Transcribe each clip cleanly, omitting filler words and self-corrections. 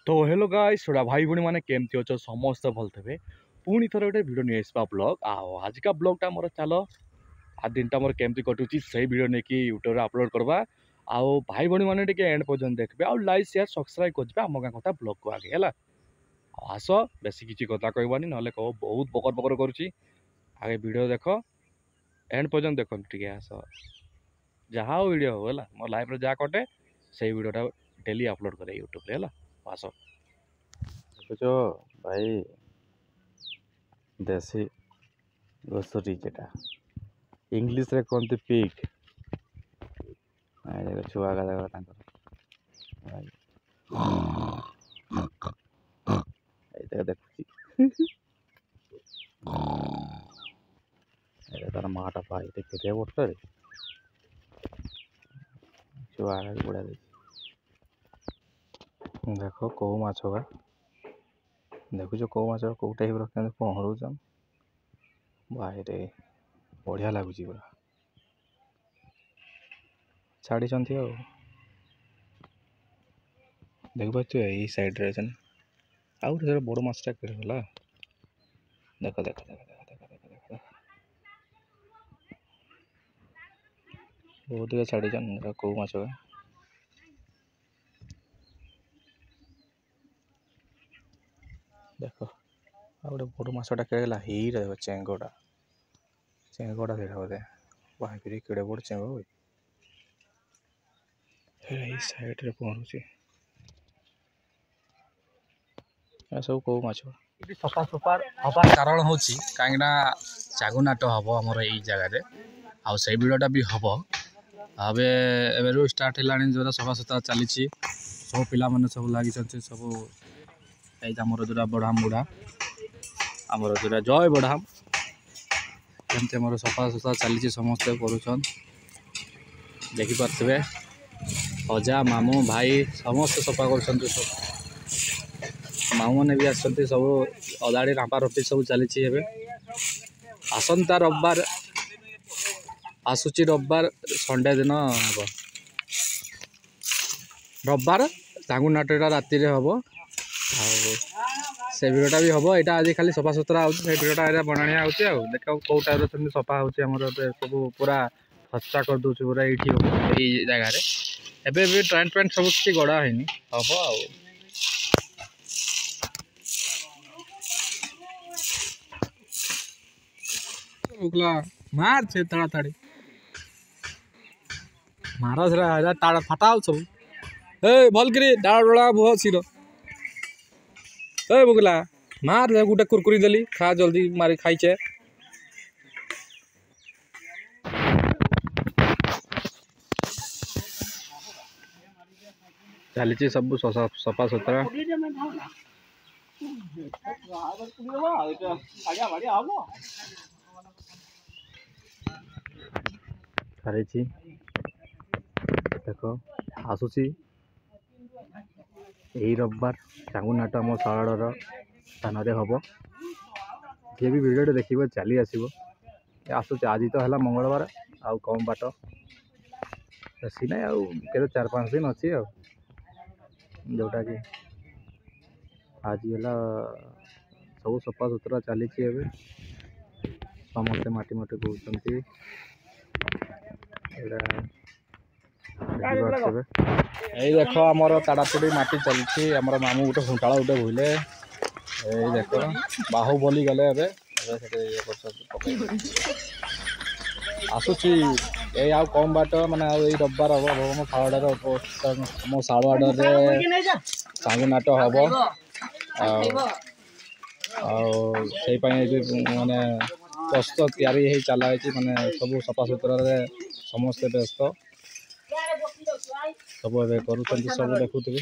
तो hello guys छोड़ा भाई भूणी मैंने केमती अच्छो समस्त भल थे पुणी थर गोटे भिडियो नहीं आसवा ब्लॉग आज का ब्लॉगटा मोर चलो आ दिन टा मोर केमती कटुची से भिडियो नहीं कि यूट्यूब अपलोड करवा आओ भाई भूणी मैंने टिके एंड पर्यंत देखबे आ लाइक शेयर सब्सक्राइब करबे आम गाँ कथा ब्लॉग को आगे है आस बेसी किसी कथा कहबानी ना कह बहुत बकर बकर करुच्ची आगे भिडियो देख एंड पर्यंत देख टे आस जहाँ हो वीडियो हो मो लाइफ जहाँ कटे से भिडियोटा डेली अपलोड करे यूट्यूब है आस देखुच भाई देसी घुसुरी जेटा इंग्लिश रे कहते पिग देख छुआ का देख देखुची तार माटा पाई केते बड़ रे छुआ बुढ़ा देख कौ माछ बा देखुच कौ माछ कौ टाइप पहरुचन भाई रे बढ़िया लगुच पूरा छाड़ी देख पाच यही साइड आउ बड़ माछटा केला देख देख देख देख देख देख देख बहुत छाड़ी कौ माछ देख आ गोटे बड़ माछटा केला हीरा देख चेंगड़ा चेंगड़ा देखा बोधे भाई केड़े बड़ चेंग हुए साइड रे पहुँची सब कौ माछ सफा सफा हबार कारण हूँ कहीं चागुनाट हम आमर यही जगह आउ से भिडटा भी हम एवं स्टार्ट है जो सफा सुतरा चली सब पिला मैंने सब लगी सब आमर जो बढ़ाम बुढ़ा आमर जो जय बढ़ाम एमती आम सफा सुतरा चली समस्ते करुन देखिपे अजा मामू भाई समस्त सफा कर मामू मैंने भी आसते सब अदाड़ी रांपा रपी सब चली आसंता रविवार आसूची रविवार संडे दिन हम रविवार चांगुनाटा राति हम से भिडटा भी हम यहाँ आज खाली सफा सुतरा भिडटा बनाणिया देख कौ टाइप सफा होमर सब पूरा फचा कर दूसरी पूरा ये जगार एवं ट्रेंट पेंट सब किसी गड़ा है हम मार से ताड़ी मार फाटा सब भल कि डाला डोला बुह सीर बुगला मार गोटे कुरकुरी देली खा जल्दी मारी खाइचे चली सब सफा सुतरा सारी देख आसूसी यही रविवार चांगुनाट आम शालर स्थान हम जी भी भिडियो देखिए चली आसो आसूस आज तो है मंगलवार आउ कम बाट बेसी ना के 4-5 दिन अच्छी जोटा कि आज है सब सफा सुतरा चली समस्ते माटी माटी कहते यही देख आमर ताड़ातुड़ी माटी चलती आमर मामू गोटे हुंटाला गोटे भूले यही देख बाहुबली गले आसूची ये आउ कम बाट माने रविवार हम शालुआडर मो शालुआडर चांगुनाट हम माने प्रस्तुत तैयारी चलाई माने सब सफा सुतरा समस्ते व्यस्त सब कर सब देखुवे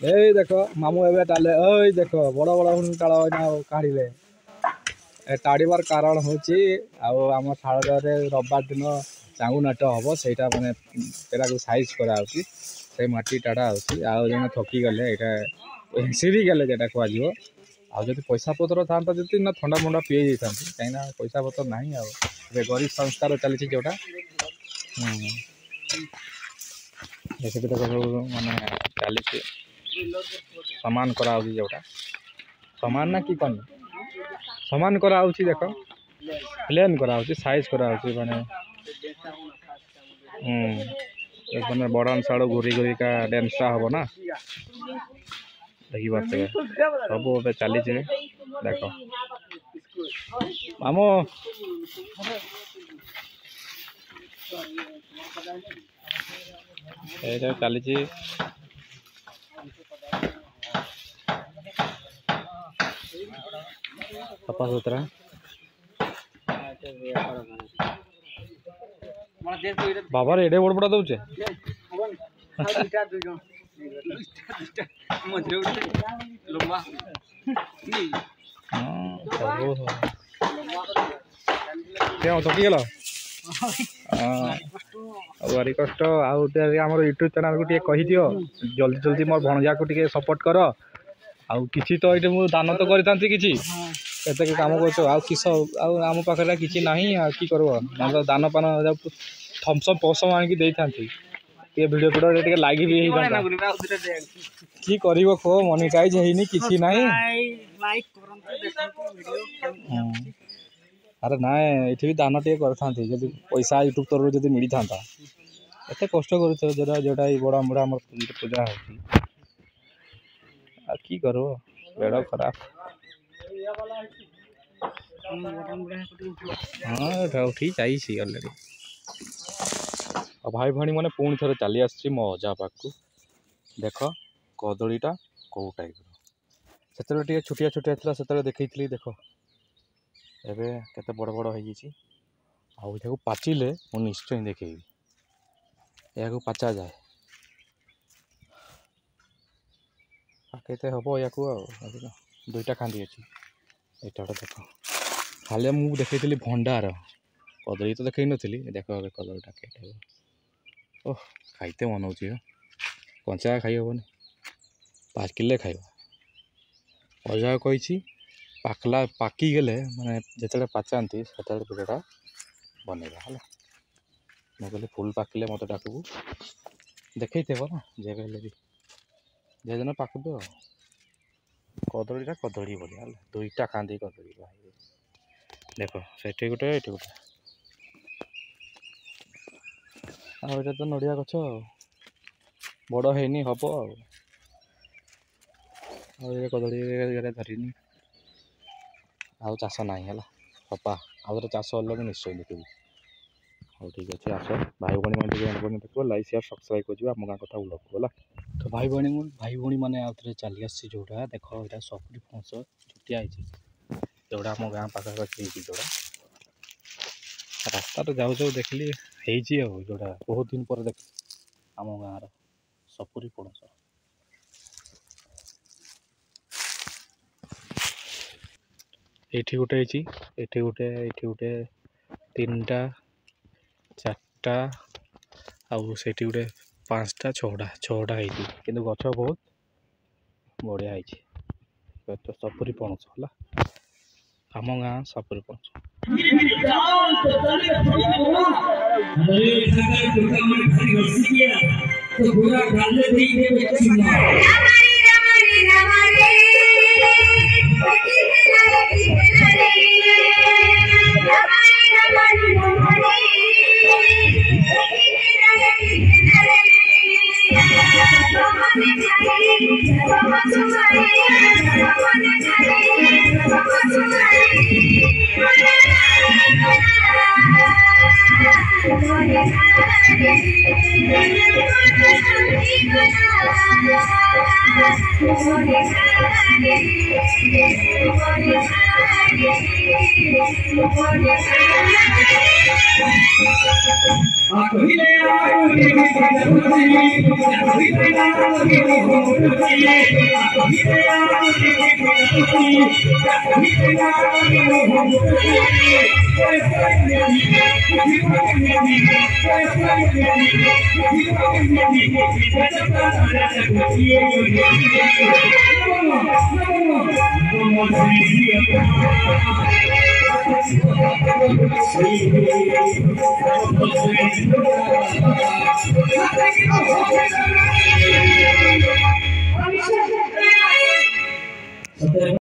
ए देख मामू ए टाले ओई देख बड़ बड़ टाल काढ़े टाड़बार कारण हूँ आम शाल रविवार दिन चांगुनाट हम से मैंने साइज करा से माटी टाड़ा आने थकी गले यहाँ सीरी गले जेटा कह आज पैसा पतर था ना थंडा फंडा पी था कहीं पैसा पतर ना गरीब संस्कार चली जोटा से देखो सब माने चली सामान करा जोटा सामान ना कि कौन सामान करा देख प्लेन करा साइज करा माने मैंने बड़ान साड़ू घूरी घूरी का डांसटा हम ना देखी पारे सब चली देख आम ये चली सफा सुतरा बाबार एडे बड़ बड़ा दौचे थकीगल भारी कष्ट आमर यूट्यूब चैनल को कही दियो जल्दी जल्दी मोर भणजा को सपोर्ट कर आउ किसी तो ये मुझे दान तो करती किसी एत कम कर किस आम पाखे किसी ना कि कर दान पान थम्सअप पसम आनिकी ये वीडियो वीडियो लाइक भी कि कर कह मोनेटाइज है किसी ना अरे ना ये भी दान टे कर पैसा यूट्यूब तरफ जब मिली था एत कष्ट कर जोटा जोटा बड़ा बड़ा आम पूजा कि कर बेड़ खराब हाँ उठी जाइए अलरेडी भाई भाई मैंने पुणी थे चली आसी मो अजा पाक देख कदलीटा कौ टाइप से छुटिया छुटिया था से देखी देख एवं केते बड़ बड़ हो पाचिले मु निश्चय देखेबी या पाचा जाए केते हम या दुईटा खांदी अच्छी यहाँ देख खाली मुझे देखी भंडार कदली तो देखी नी देख कदलीटा के ओह खाइते मन हो कंचा खाई हेनी 5 किलो खाइबा अजा कही पाकला पाकी गले माने जिते पाचाती से भिडियोटा बनइबा है मैं कहली फुल पाकिले मत डाकू देखे ना जे कहले भी जे दिन पाकबे कदलीटा कदली भाया दुईटा खाँदी कदली भाई देख से गोटे ये गोटे आटा तो नड़िया गछ बड़ है हम कदली धरनी आउ चाष ना है सपा आउ थे चाष अलग निश्चय देखी हाँ ठीक अच्छे आस भाई भाई मैंने देख लाइक शेयर सब्सक्राइब कर आम गाँव कथा ब्लॉग है तो भाई भाई मैंने आउ थे चली आसी जोटा देख यहाँ सपुरी फंस छुटिया जोड़ा आम गाँ पाखापाखि जोड़ा रास्ता तो जाऊ जाऊ देखली जोड़ा बहुत दिन पर देख आम गाँव सपुरी पणस ये गोटे ये गोटे 3टा 4टा आउ से गोटे 5टा 6टा है गछ बहुत बढ़िया है तो सपुरी पणस है आम गाँ सपुरी पणस ସତରେ